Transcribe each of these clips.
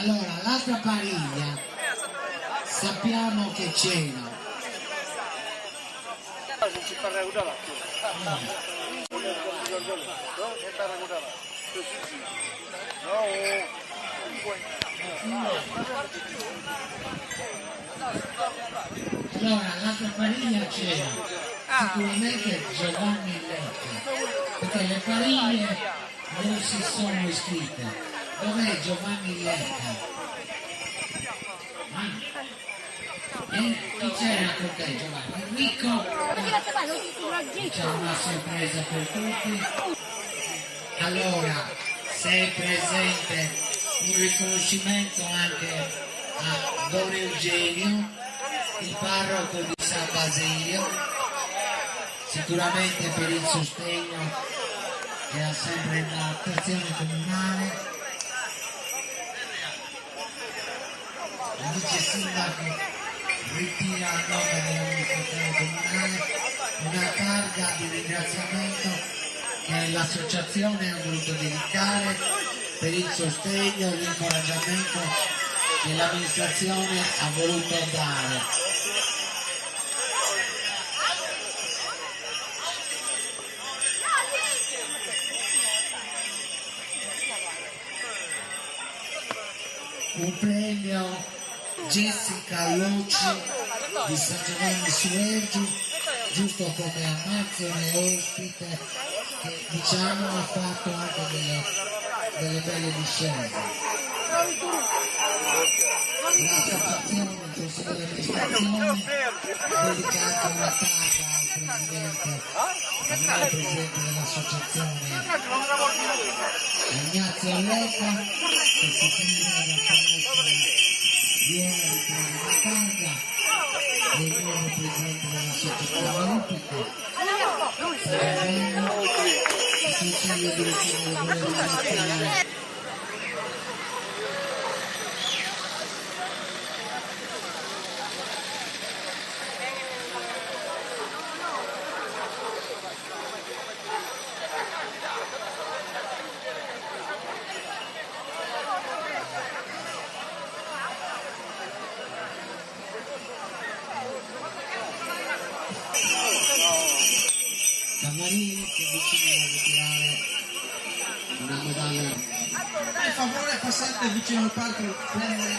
Allora, l'altra pariglia sappiamo che c'era. Allora, l'altra pariglia c'era sicuramente Giovanni Lecca, perché le pariglie non si sono iscritte. Dov'è Giovanni Lecca? E chi c'era con te, Giovanni? Enrico? C'è una sorpresa per tutti. Allora, sei presente un riconoscimento anche a Don Eugenio, il parroco di San Basilio, sicuramente per il sostegno che ha sempre dall'azione comunale. Il vice sindaco ritira a nome dell'amministrazione comunale una targa di ringraziamento che l'associazione ha voluto dedicare per il sostegno e l'incoraggiamento che l'amministrazione ha voluto dare. Un premio Jessica Loci di San Giovanni Suergi, giusto come Amazzone ospite, che diciamo ha fatto anche delle belle discese. L'associazione, il consiglio di amministrazione, dedicato una taglia al presidente dell'associazione Ignazio Lecca, che si sembra da conoscere viene a riprendere la taglia, e il nuovo presidente dell'associazione Upico, Sarabello, il consiglio direttivo del volevo ringraziare. Cavarini che è vicino a ritirare una medaglia. Per favore passate vicino al palco e prendere il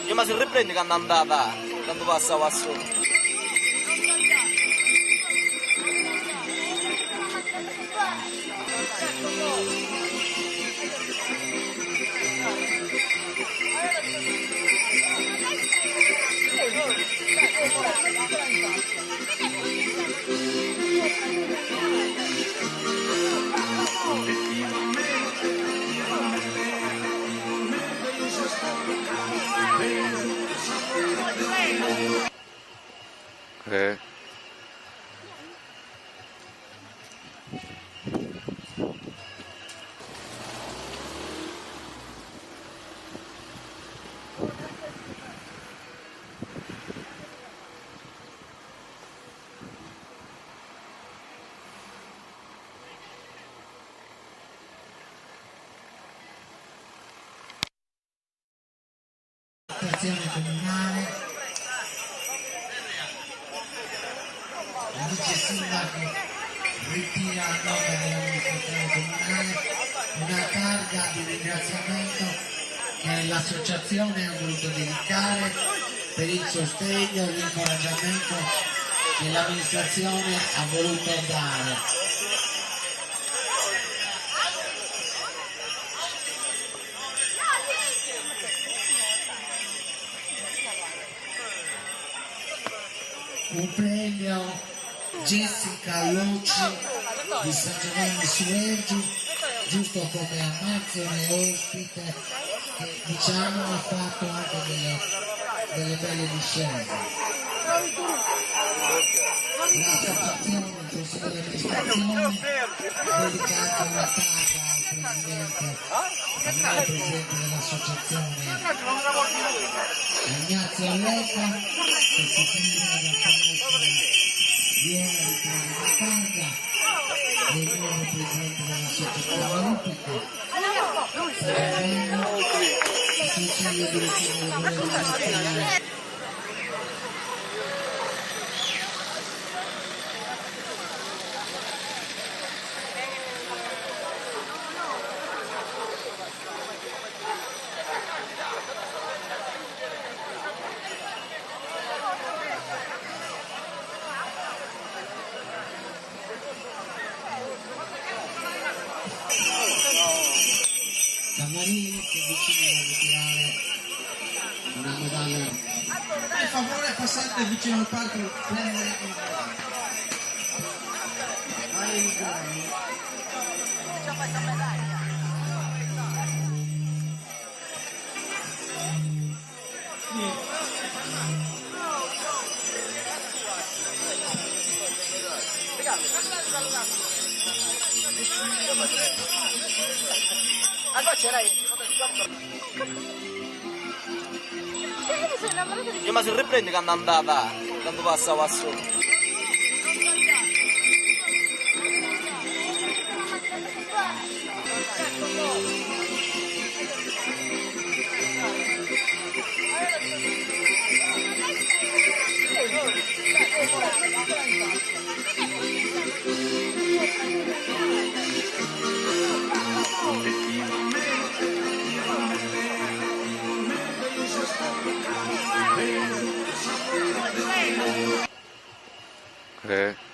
Io ma si riprende quando è andata, quando passava sopra. L'azione comunale, il vice sindaco ritira a nome dell'amministrazione comunale una targa di ringraziamento che l'associazione ha voluto dedicare per il sostegno e l'incoraggiamento che l'amministrazione ha voluto dare. Un premio Jessica Loci di San Giovanni Suergi, giusto come Amazzone ospite, che diciamo ha fatto anche delle belle discese. l'associazione, il consiglio di amministrazione, dedicato una taglia al nuovo presidente dell'associazione, Ignazio Alleca, che si sembra da conoscere viene a ritirare una taglia del nuovo presidente dell'associazione olimpica, Saranno, il consiglio direttivo dell'organizzazione. Camarini si avvicina a ritirare una medaglia. Per favore passate vicino al palco per prendere il grammi. Io ma si riprende quando andava, quando passava sopra. 그래.